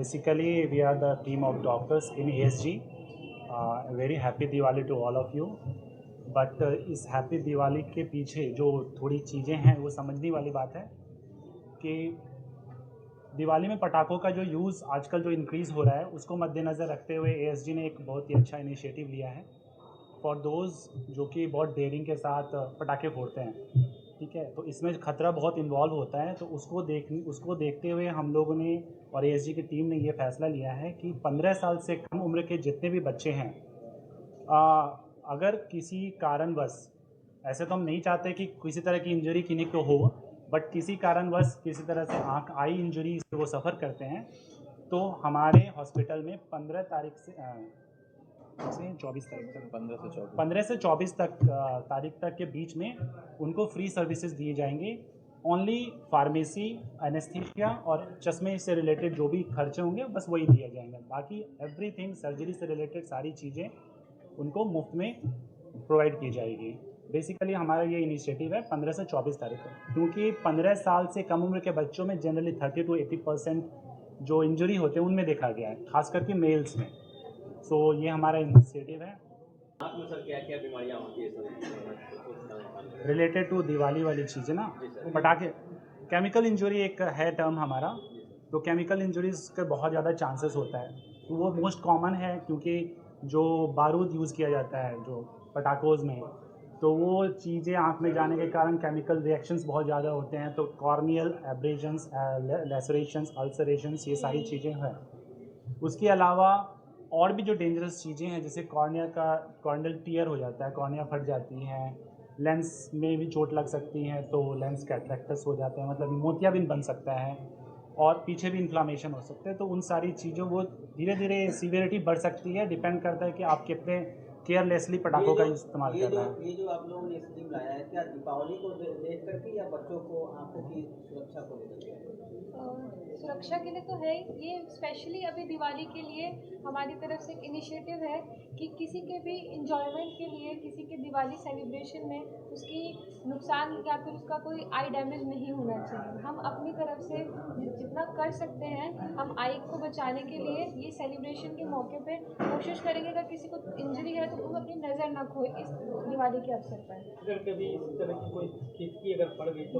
Basically, we are the team of doctors in ASG. Very happy Diwali to all of you. But इस happy Diwali के पीछे जो थोड़ी चीज़ें हैं वो समझने वाली बात है कि दिवाली में पटाखों का जो यूज़ आजकल जो इंक्रीज़ हो रहा है उसको मद्देनज़र रखते हुए ASG ने एक बहुत ही अच्छा इनिशिएटिव लिया है फॉर दोज़ जो कि बहुत डेयरिंग के साथ पटाखे फोड़ते हैं, ठीक है। तो इसमें खतरा बहुत इन्वॉल्व होता है, तो उसको देखते हुए हम लोगों ने और ASG की टीम ने ये फैसला लिया है कि 15 साल से कम उम्र के जितने भी बच्चे हैं, अगर किसी कारणवश, ऐसे तो हम नहीं चाहते कि किसी तरह की इंजरी किन्हीं को हो, बट किसी कारणवश किसी तरह से आँख आई इंजरी से वो सफ़र करते हैं, तो हमारे हॉस्पिटल में 15 तारीख से 24 तारीख तक 15 से 24 तक तारीख तक के बीच में उनको फ्री सर्विसेज दिए जाएंगे। ओनली फार्मेसी, एनेस्थीसिया और चश्मे से रिलेटेड जो भी खर्चे होंगे बस वही दिए जाएंगे। बाकी एवरीथिंग सर्जरी से रिलेटेड सारी चीज़ें उनको मुफ्त में प्रोवाइड की जाएगी। बेसिकली हमारा ये इनिशिएटिव है 15 से 24 तारीख तक, क्योंकि 15 साल से कम उम्र के बच्चों में जनरली 30 to 80% जो इंजरी होते हैं उनमें देखा गया है, खास करके मेल्स में। सो ये हमारा इनिशिएटिव है। में सर क्या क्या बीमारियाँ होती है सर रिलेटेड टू दिवाली वाली चीज़ें ना, पटाखे, केमिकल इंजरी एक है टर्म हमारा, तो केमिकल इंजरीज के बहुत ज़्यादा चांसेस होता है, तो वो मोस्ट कॉमन है क्योंकि जो बारूद यूज़ किया जाता है जो पटाखोज़ में, तो वो चीज़ें आँख में जाने के कारण केमिकल रिएक्शंस बहुत ज़्यादा होते हैं, तो कॉर्नियल एब्रेजन्स, लेसरेशंस, अल्सरेशंस, ये सारी चीज़ें हैं। उसके अलावा और भी जो डेंजरस चीज़ें हैं, जैसे कॉर्नियल टीयर हो जाता है, कॉर्निया फट जाती हैं, लेंस में भी चोट लग सकती हैं, तो लेंस कैटरेक्टस हो जाते हैं, मतलब मोतियाबिंद बन सकता है, और पीछे भी इन्फ्लामेशन हो सकते हैं। तो उन सारी चीज़ों वो धीरे धीरे सीवियरिटी बढ़ सकती है, डिपेंड करता है कि आप कितने केयरलेसली पटाखों का इस्तेमाल कर रहे हैं। ये जो आप लोगों ने स्कीम लाया है, क्या दीपावली को देख करके या बच्चों को आंखों की सुरक्षा को लेकर? सुरक्षा के लिए तो है ये, स्पेशली अभी दिवाली के लिए हमारी तरफ से एक इनिशिएटिव है कि किसी के भी इंजॉयमेंट के लिए, किसी के दिवाली सेलिब्रेशन में उसकी नुकसान या फिर उसका कोई आई डैमेज नहीं होना चाहिए। हम अपनी तरफ से जितना कर सकते हैं हम आई को बचाने के लिए ये सेलिब्रेशन के मौके पे कोशिश करेंगे। अगर किसी को इंजरी है तो वो अपनी नज़र ना खोए इस दिवाली के अवसर पर। अगर कभी इस तरह की कोई खिड़की अगर पड़ गई तो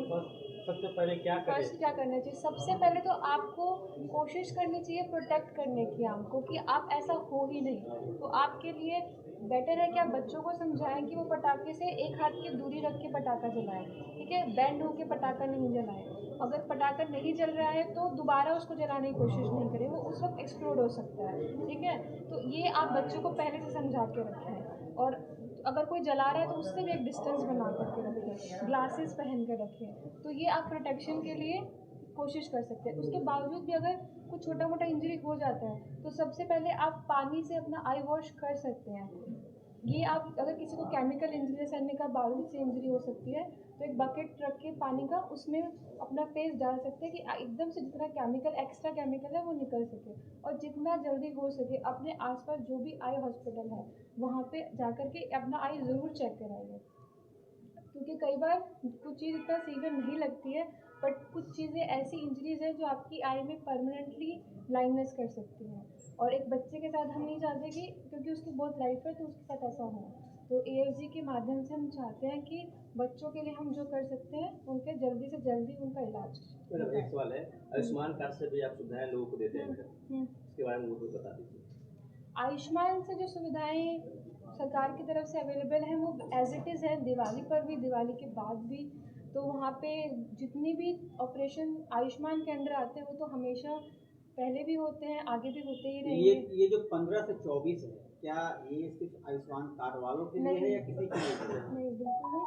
सबसे पहले क्या करना चाहिए? सबसे पहले तो आपको कोशिश करनी चाहिए प्रोटेक्ट करने की आम को, कि आप ऐसा हो ही नहीं। तो आपके लिए बेटर है कि आप बच्चों को समझाएं कि वो पटाखे से एक हाथ की दूरी रख के पटाखा जलाएं, ठीक है। बैंड होके पटाखा नहीं जलाएं। अगर पटाखा नहीं जल रहा है तो दोबारा उसको जलाने की कोशिश नहीं करें, वो उस वक्त एक्सप्लोड हो सकता है, ठीक है। तो ये आप बच्चों को पहले से समझा के रखें, और अगर कोई जला रहा है तो उससे भी एक डिस्टेंस बना करके रखें, ग्लासेस पहन कर रखें। तो ये आप प्रोटेक्शन के लिए कोशिश कर सकते हैं। उसके बावजूद भी अगर कुछ छोटा मोटा इंजरी हो जाता है तो सबसे पहले आप पानी से अपना आई वॉश कर सकते हैं। ये आप अगर किसी को केमिकल इंजरी जैसे का बारूद से इंजरी हो सकती है तो एक बकेट रख के पानी का उसमें अपना फेस डाल सकते हैं कि एकदम से जितना केमिकल, एक्स्ट्रा केमिकल है वो निकल सके। और जितना जल्दी हो सके अपने आसपास जो भी आई हॉस्पिटल है वहाँ पे जाकर के अपना आई ज़रूर चेक कराइए, क्योंकि कई बार कुछ चीज़ इतना सीवियर नहीं लगती है, बट कुछ चीज़ें ऐसी इंजरीज हैं जो आपकी आई में परमानेंटली ब्लाइंडनेस कर सकती हैं। और एक बच्चे के साथ हम नहीं चाहते कि क्योंकि उसकी बहुत लाइफ है तो उसके साथ ऐसा हो। तो ASG के माध्यम से हम चाहते हैं कि बच्चों के लिए हम जो कर सकते हैं उनके जल्दी से जल्दी उनका इलाज। एक सवाल है, आयुष्मान कार्ड से भी आप सुविधाएं लोगों को देते हैं मैडम, इसके बारे में मुझे बता दीजिए। आयुष्मान से जो सुविधाएं सरकार की तरफ से अवेलेबल हैं वो एज इट इज़ है, दिवाली पर भी, दिवाली के बाद भी। तो वहाँ पे जितनी भी ऑपरेशन आयुष्मान के अंडर आते हैं वो तो हमेशा पहले भी होते हैं, आगे भी होते ही रहेंगे। ये जो 15 से 24 है, क्या ये सिर्फ आयुष्मान कार्ड वालों के लिए है या किसी के लिए? नहीं, बिल्कुल नहीं,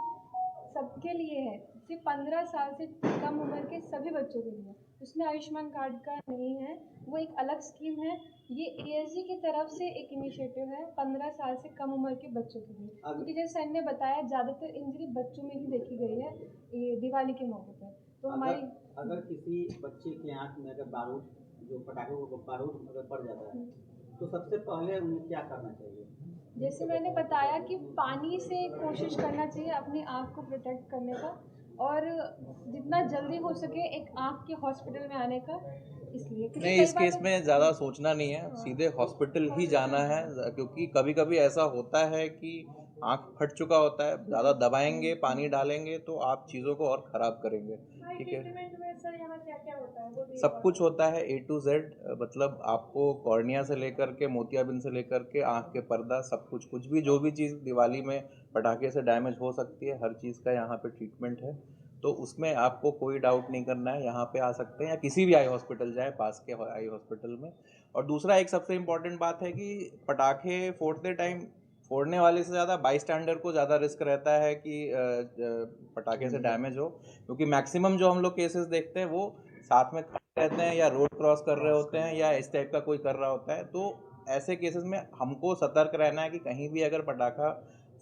सबके लिए है। सिर्फ 15 साल से कम उम्र के सभी बच्चों के लिए, उसमें आयुष्मान कार्ड का नहीं है, वो एक अलग स्कीम है। ये ASG की तरफ से एक इनिशिएटिव है 15 साल से कम उम्र के बच्चों के लिए, क्योंकि जैसे सर ने बताया ज़्यादातर इंजरी बच्चों में ही देखी गई है ये दिवाली के मौके पर। तो हमारी अगर किसी बच्चे की आँख में अगर बारूद, जो पटाखों को बारूद अगर पड़ जाता है तो सबसे पहले उन्हें क्या करना चाहिए? जैसे मैंने बताया कि पानी से कोशिश करना चाहिए अपनी आँख को प्रोटेक्ट करने का, और जितना जल्दी हो सके एक आँख के हॉस्पिटल में आने का। इसलिए क्योंकि नहीं, कई इस बार केस में ज़्यादा सोचना नहीं है, सीधे हॉस्पिटल ही जाना है, क्योंकि कभी कभी ऐसा होता है कि आँख फट चुका होता है, ज़्यादा दबाएंगे, पानी डालेंगे तो आप चीज़ों को और ख़राब करेंगे। ठीक है, ट्रीटमेंट में सर यहाँ क्या क्या होता है वो भी सब कुछ होता है A to Z, मतलब आपको कॉर्निया से लेकर के मोतियाबिंद से लेकर के आँख के पर्दा, सब कुछ, कुछ भी जो भी चीज़ दिवाली में पटाखे से डैमेज हो सकती है, हर चीज़ का यहाँ पे ट्रीटमेंट है। तो उसमें आपको कोई डाउट नहीं करना है, यहाँ पे आ सकते हैं या किसी भी आई हॉस्पिटल जाए, पास के आई हॉस्पिटल में। और दूसरा एक सबसे इम्पॉर्टेंट बात है कि पटाखे फोड़ते टाइम फोड़ने वाले से ज़्यादा बाई स्टैंडर को ज़्यादा रिस्क रहता है कि पटाखे से डैमेज हो, क्योंकि मैक्सिमम जो हम लोग केसेस देखते हैं वो साथ में खड़े रहते हैं या रोड क्रॉस कर रहे होते हैं या इस टाइप का कोई कर रहा होता है। तो ऐसे केसेस में हमको सतर्क रहना है कि कहीं भी अगर पटाखा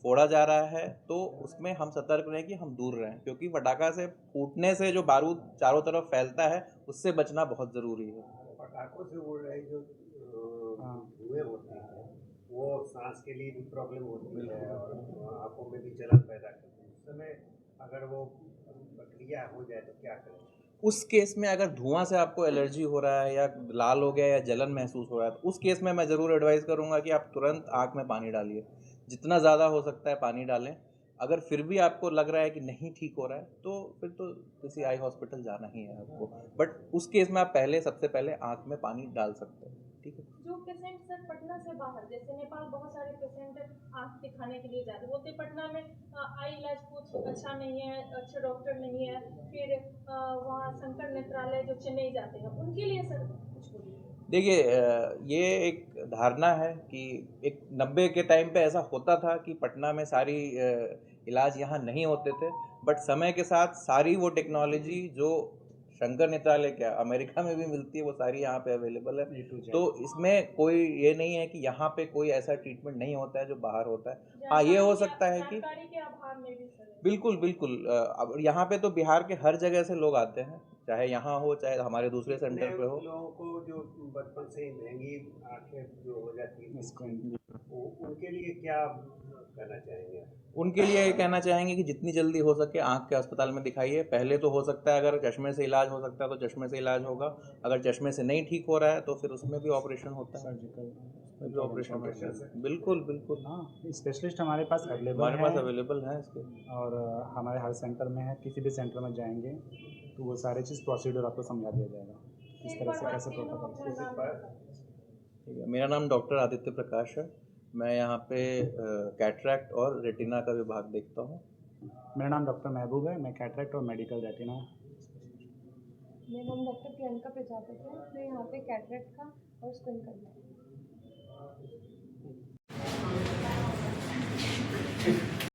फोड़ा जा रहा है तो उसमें हम सतर्क रहें कि हम दूर रहें, क्योंकि पटाखा से फूटने से जो बारूद चारों तरफ फैलता है उससे बचना बहुत ज़रूरी है। पटाखों से उड़ रहे जो धुएं होते हैं वो सांस के लिए भी प्रॉब्लम होती है और आंखों में भी जलन पैदा करती है। उस समय अगर वो प्रक्रिया हो जाए तो क्या करें? उस केस में अगर धुआं से आपको एलर्जी हो रहा है या लाल हो गया या जलन महसूस हो रहा है तो उस केस में मैं ज़रूर एडवाइस करूँगा कि आप तुरंत आँख में पानी डालिए, जितना ज़्यादा हो सकता है पानी डालें। अगर फिर भी आपको लग रहा है कि नहीं ठीक हो रहा है तो फिर तो किसी आई हॉस्पिटल जाना ही है आपको, बट उस केस में आप सबसे पहले आँख में पानी डाल सकते हैं। ठीक है। जो पेशेंट सर पटना से बाहर, जैसे नेपाल बहुत सारे पेशेंट आँख दिखाने के लिए जाते बोलते पटना में आई इलाज कुछ अच्छा नहीं है, अच्छे डॉक्टर नहीं है, फिर वहाँ शंकर नेत्रालय जो चेन्नई जाते हैं उनके लिए सर कुछ बोलिए। देखिए, ये एक धारणा है कि एक 90 के टाइम पे ऐसा होता था कि पटना में सारी इलाज यहाँ नहीं होते थे, बट समय के साथ सारी वो टेक्नोलॉजी जो शंकर नेत्रालय क्या अमेरिका में भी मिलती है वो सारी यहाँ पे अवेलेबल है। तो इसमें कोई ये नहीं है कि यहाँ पे कोई ऐसा ट्रीटमेंट नहीं होता है जो बाहर होता है। हाँ, ये हो सकता है कि जानकारी के अभाव में भी सर बिल्कुल बिल्कुल, अब यहाँ पे तो बिहार के हर जगह से लोग आते हैं, चाहे यहाँ हो चाहे हमारे दूसरे सेंटर पे हो। लोगों को जो बचपन से ही महंगी आंखें जो हो जाती है उनके लिए क्या कहना चाहेंगे? उनके लिए ये कहना चाहेंगे कि जितनी जल्दी हो सके आँख के अस्पताल में दिखाइए। पहले तो हो सकता है अगर चश्मे से इलाज हो सकता है तो चश्मे से इलाज होगा, अगर चश्मे से नहीं ठीक हो रहा है तो फिर उसमें भी ऑपरेशन होता है, उसमें भी ऑपरेशन होता है। बिल्कुल बिल्कुल, हाँ, स्पेशलिस्ट हमारे पास अवेलेबल हमारे पास अवेलेबल है इसके। और हमारे हर सेंटर में है, किसी भी सेंटर में जाएंगे तो वो सारे चीज़ प्रोसीड्यूर आपको समझा दिया जाएगा किस तरह से कैसे प्रोटोकॉल। ठीक है, मेरा नाम डॉक्टर आदित्य प्रकाश है, मैं यहाँ पे कैटरैक्ट और रेटिना का विभाग देखता हूँ। मेरा नाम डॉक्टर महबूब है, मैं कैटरैक्ट और मेडिकल रेटिना। मेरा नाम डॉक्टर प्रियंका प्रजापति है, मैं यहाँ पे कैटरेक्ट का और स्क्रीन करना है।